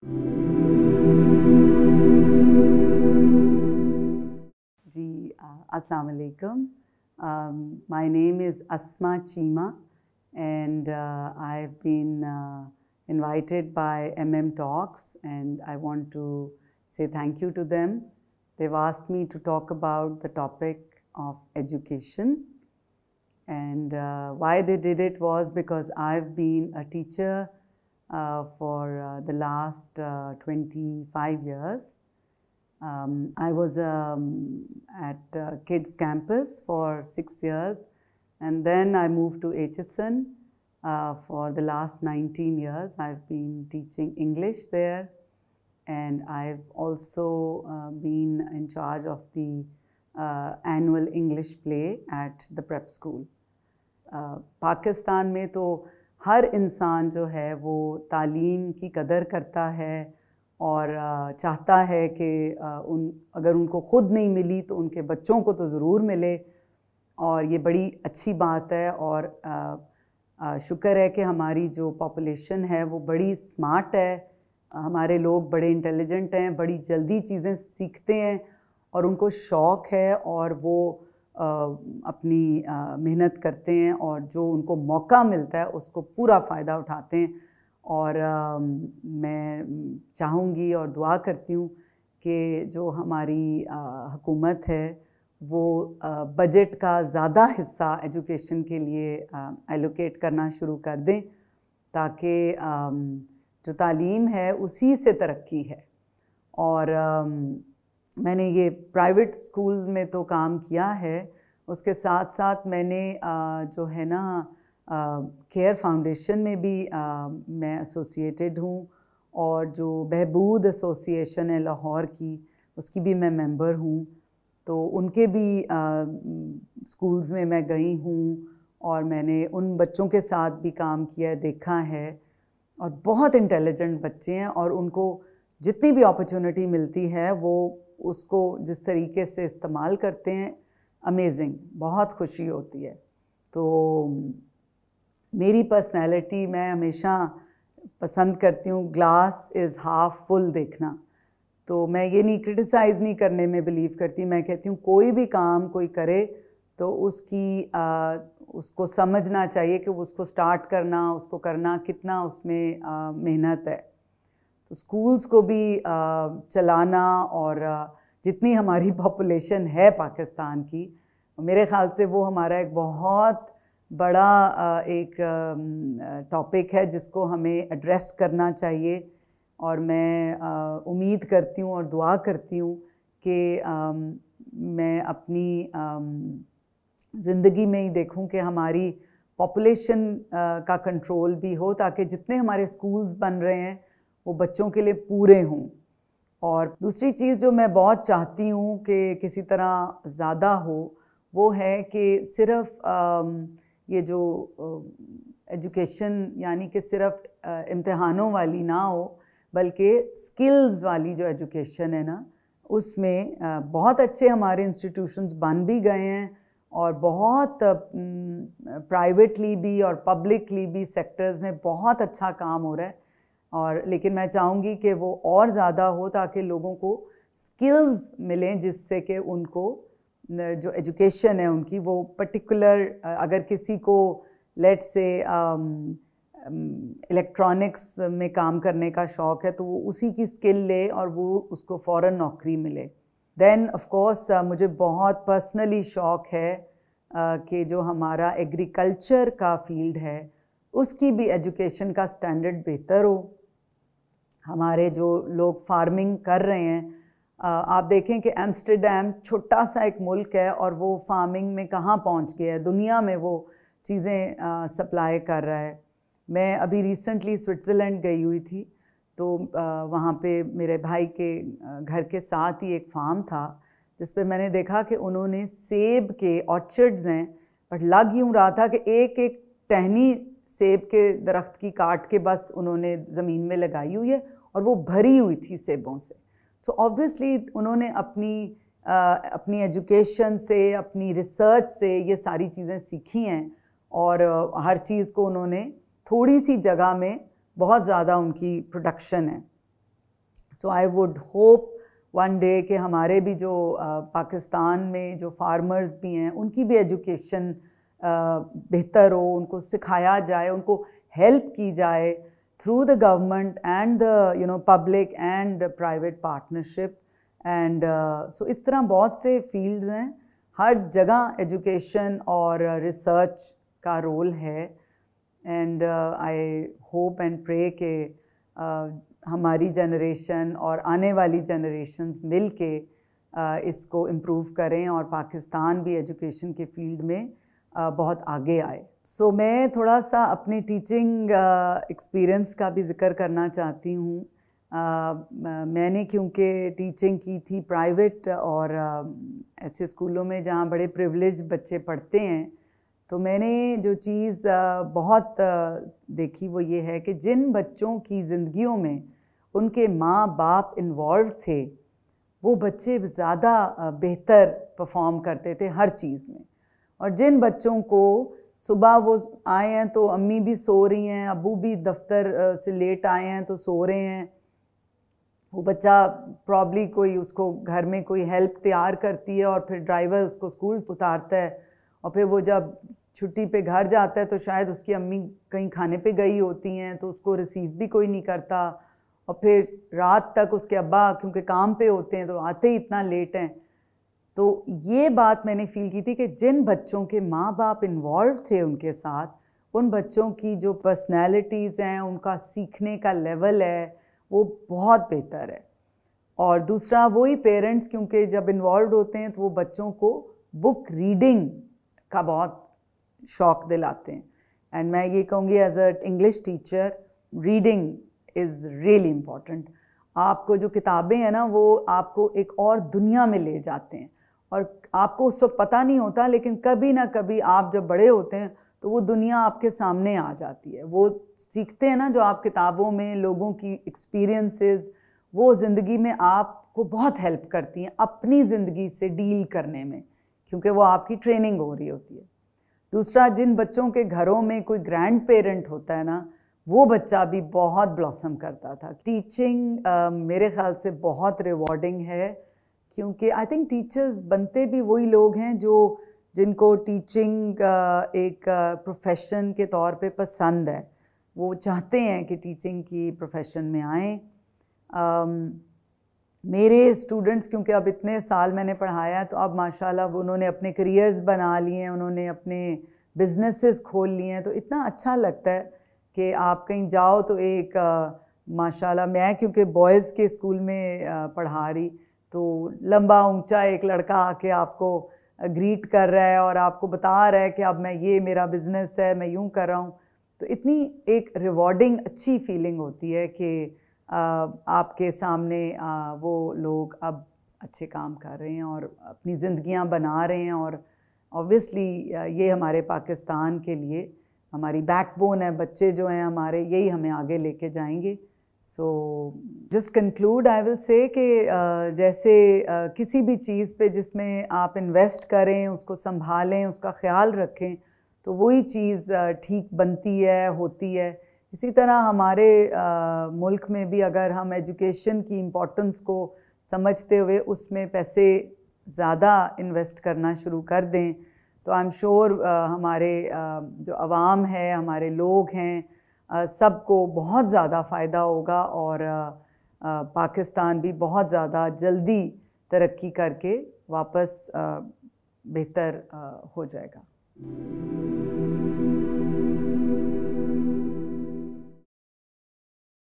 जी, अस्सलाम वालेकुम. My name is Asma Cheema, and I've been invited by Talks, and I want to say thank you to them. They've asked me to talk about the topic of education, and why they did it was because I've been a teacher for the last 25 years. I was at Kids Campus for 6 years, and then I moved to HSN for the last 19 years. I've been teaching English there, and I've also been in charge of the annual English play at the prep school. Pakistan में तो हर इंसान जो है वो तालीम की कदर करता है और चाहता है कि अगर उनको ख़ुद नहीं मिली तो उनके बच्चों को तो ज़रूर मिले, और ये बड़ी अच्छी बात है। और शुक्र है कि हमारी जो पॉपुलेशन है वो बड़ी स्मार्ट है, हमारे लोग बड़े इंटेलिजेंट हैं, बड़ी जल्दी चीज़ें सीखते हैं और उनको शौक़ है और वो अपनी मेहनत करते हैं और जो उनको मौका मिलता है उसको पूरा फ़ायदा उठाते हैं। और मैं चाहूँगी और दुआ करती हूँ कि जो हमारी हुकूमत है वो बजट का ज़्यादा हिस्सा एजुकेशन के लिए एलोकेट करना शुरू कर दें, ताकि जो तालीम है उसी से तरक्की है। और मैंने ये प्राइवेट स्कूल में तो काम किया है, उसके साथ साथ मैंने जो है ना केयर फाउंडेशन में भी मैं एसोसिएटेड हूँ, और जो बहबूद एसोसिएशन है लाहौर की, उसकी भी मैं मेंबर हूँ। तो उनके भी स्कूल्स में मैं गई हूँ और मैंने उन बच्चों के साथ भी काम किया, देखा है, और बहुत इंटेलिजेंट बच्चे हैं और उनको जितनी भी अपॉर्चुनिटी मिलती है वो उसको जिस तरीके से इस्तेमाल करते हैं, अमेजिंग, बहुत खुशी होती है। तो मेरी पर्सनैलिटी, मैं हमेशा पसंद करती हूँ ग्लास इज़ हाफ फुल देखना। तो मैं ये नहीं क्रिटिसाइज़ नहीं करने में बिलीव करती, मैं कहती हूँ कोई भी काम कोई करे तो उसको समझना चाहिए कि उसको स्टार्ट करना, उसको करना कितना उसमें मेहनत है। तो स्कूल्स को भी चलाना, और जितनी हमारी पॉपुलेशन है पाकिस्तान की, मेरे ख़्याल से वो हमारा एक बहुत बड़ा एक टॉपिक है जिसको हमें एड्रेस करना चाहिए। और मैं उम्मीद करती हूँ और दुआ करती हूँ कि मैं अपनी ज़िंदगी में ही देखूँ कि हमारी पॉपुलेशन का कंट्रोल भी हो, ताकि जितने हमारे स्कूल्स बन रहे हैं वो बच्चों के लिए पूरे हों। और दूसरी चीज़ जो मैं बहुत चाहती हूँ कि किसी तरह ज़्यादा हो, वो है कि सिर्फ़ ये जो एजुकेशन यानी कि सिर्फ़ इम्तिहानों वाली ना हो, बल्कि स्किल्स वाली जो एजुकेशन है ना, उसमें बहुत अच्छे हमारे इंस्टीट्यूशंस बन भी गए हैं, और बहुत प्राइवेटली भी और पब्लिकली भी सेक्टर्स में बहुत अच्छा काम हो रहा है। और लेकिन मैं चाहूँगी कि वो और ज़्यादा हो, ताकि लोगों को स्किल्स मिलें जिससे कि उनको जो एजुकेशन है उनकी वो पर्टिकुलर, अगर किसी को लेट्स से इलेक्ट्रॉनिक्स में काम करने का शौक़ है तो वो उसी की स्किल ले और वो उसको फ़ौरन नौकरी मिले। देन ऑफ कोर्स मुझे बहुत पर्सनली शौक़ है कि जो हमारा एग्रीकल्चर का फील्ड है उसकी भी एजुकेशन का स्टैंडर्ड बेहतर हो। हमारे जो लोग फार्मिंग कर रहे हैं, आप देखें कि एम्स्टर्डम छोटा सा एक मुल्क है और वो फार्मिंग में कहाँ पहुँच गया है, दुनिया में वो चीज़ें सप्लाई कर रहा है। मैं अभी रिसेंटली स्विट्ज़रलैंड गई हुई थी, तो वहाँ पे मेरे भाई के घर के साथ ही एक फार्म था जिस पे मैंने देखा कि उन्होंने सेब के ऑर्चर्ड्स हैं, बट लग यूँ रहा था कि एक एक टहनी सेब के दरख्त की काट के बस उन्होंने ज़मीन में लगाई हुई है और वो भरी हुई थी सेबों से। सो ऑब्वियसली उन्होंने अपनी एजुकेशन से, अपनी रिसर्च से ये सारी चीज़ें सीखी हैं, और हर चीज़ को उन्होंने थोड़ी सी जगह में बहुत ज़्यादा उनकी प्रोडक्शन है। So I would hope one day कि हमारे भी जो पाकिस्तान में जो फार्मर्स भी हैं उनकी भी एजुकेशन बेहतर हो, उनको सिखाया जाए, उनको हेल्प की जाए through the government and the public and private partnership and so इस तरह बहुत से फील्ड्स हैं, हर जगह एजुकेशन और रिसर्च का रोल है and I hope and pray के हमारी जनरेशन और आने वाली जनरेशन्स मिल के इसको इम्प्रूव करें और पाकिस्तान भी एजुकेशन के फील्ड में बहुत आगे आए। सो मैं थोड़ा सा अपनी टीचिंग एक्सपीरियंस का भी ज़िक्र करना चाहती हूँ। मैंने क्योंकि टीचिंग की थी प्राइवेट और ऐसे स्कूलों में जहाँ बड़े प्रिविलेज बच्चे पढ़ते हैं, तो मैंने जो चीज़ बहुत देखी वो ये है कि जिन बच्चों की ज़िंदगियों में उनके माँ बाप इन्वॉल्व थे वो बच्चे ज़्यादा बेहतर परफॉर्म करते थे हर चीज़ में। और जिन बच्चों को सुबह वो आए हैं तो अम्मी भी सो रही हैं, अब्बू भी दफ्तर से लेट आए हैं तो सो रहे हैं, वो बच्चा प्रॉब्ली कोई उसको घर में कोई हेल्प तैयार करती है और फिर ड्राइवर उसको स्कूल उतारता है और फिर वो जब छुट्टी पे घर जाता है तो शायद उसकी अम्मी कहीं खाने पे गई होती हैं तो उसको रिसीव भी कोई नहीं करता और फिर रात तक उसके अब्बा क्योंकि काम पे होते हैं तो आते ही इतना लेट हैं। तो ये बात मैंने फील की थी कि जिन बच्चों के माँ बाप इन्वॉल्व थे उनके साथ, उन बच्चों की जो पर्सनैलिटीज़ हैं, उनका सीखने का लेवल है वो बहुत बेहतर है। और दूसरा वही पेरेंट्स क्योंकि जब इन्वॉल्व होते हैं तो वो बच्चों को बुक रीडिंग का बहुत शौक़ दिलाते हैं। एंड मैं ये कहूँगी as a English teacher, reading is really important. आपको जो किताबें हैं ना वो आपको एक और दुनिया में ले जाते हैं और आपको उस वक्त पता नहीं होता, लेकिन कभी ना कभी आप जब बड़े होते हैं तो वो दुनिया आपके सामने आ जाती है। वो सीखते हैं ना जो आप किताबों में लोगों की एक्सपीरियंसेस, वो ज़िंदगी में आपको बहुत हेल्प करती हैं अपनी ज़िंदगी से डील करने में, क्योंकि वो आपकी ट्रेनिंग हो रही होती है। दूसरा, जिन बच्चों के घरों में कोई ग्रैंड पेरेंट होता है ना, वो बच्चा भी बहुत ब्लॉसम करता था। टीचिंग मेरे ख़्याल से बहुत रिवॉर्डिंग है, क्योंकि आई थिंक टीचर्स बनते भी वही लोग हैं जिनको टीचिंग एक प्रोफेशन के तौर पे पसंद है। वो चाहते हैं कि टीचिंग की प्रोफेशन में आएँ। मेरे स्टूडेंट्स क्योंकि अब इतने साल मैंने पढ़ाया तो अब माशाल्लाह उन्होंने अपने करियर्स बना लिए हैं, उन्होंने अपने बिजनेसेस खोल लिए हैं, तो इतना अच्छा लगता है कि आप कहीं जाओ तो एक माशाल्लाह, मैं क्योंकि बॉयज़ के स्कूल में पढ़ा रही, तो लंबा ऊंचा एक लड़का आके आपको ग्रीट कर रहा है और आपको बता रहा है कि अब मैं ये मेरा बिज़नेस है, मैं यूँ कर रहा हूँ। तो इतनी एक रिवॉर्डिंग अच्छी फीलिंग होती है कि आपके सामने वो लोग अब अच्छे काम कर रहे हैं और अपनी ज़िंदगियां बना रहे हैं। और ऑब्वियसली ये हमारे पाकिस्तान के लिए हमारी बैकबोन है, बच्चे जो हैं हमारे, यही हमें आगे लेके जाएंगे। So just conclude I will say कि जैसे किसी भी चीज़ पे जिसमें आप इन्वेस्ट करें, उसको संभालें, उसका ख्याल रखें, तो वही चीज़ ठीक बनती है, होती है। इसी तरह हमारे मुल्क में भी अगर हम एजुकेशन की इम्पोर्टेंस को समझते हुए उसमें पैसे ज़्यादा इन्वेस्ट करना शुरू कर दें, तो आई एम श्योर हमारे जो अवाम है, हमारे लोग हैं, सबको बहुत ज़्यादा फ़ायदा होगा और पाकिस्तान भी बहुत ज़्यादा जल्दी तरक्की करके वापस बेहतर हो जाएगा।